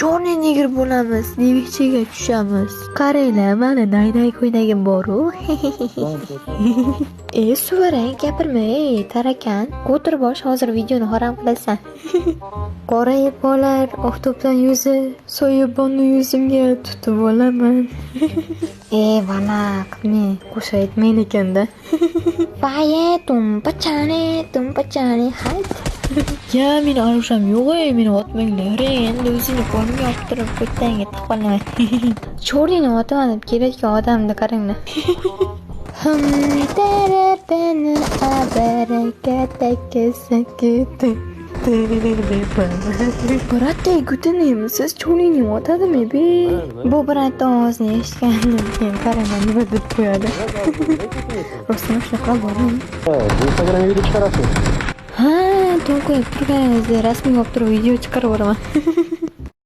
Chorniy negr bo'lamiz, devichchaga tushamiz. Qaranglar, mana nayday ko'ylagim bor-ku. Suvarang gapirma, tarakan. Qo'tirbosh, hozir videoni harom qilasan. Qora ipolar, oftobdan yuzi, soyabonni yuzimga tutib olaman. Vala, qilma, qo'sha aytmaydi ekanda. Baye, tumpachani, hayt. Ya, meni arusham yo'q-ey, meni otmanglar. Endi o'zini qo'limga optirib, ko'tanga taqalaman. Chorniyni otaman deb kelayotgan odamni qaranglar. Terapeni Bratday gutinaymi, siz chorniyni otadimi be? Bu bratni ovozini eshitganimdan keyin qaranglar nima deb qo'yadi. Rostdan shunaqa bormi? Instagramga video chiqarasiz. Ha, to'g'ri qo'yib turganingizda rasmiy olib turib video chiqarib yuboraman.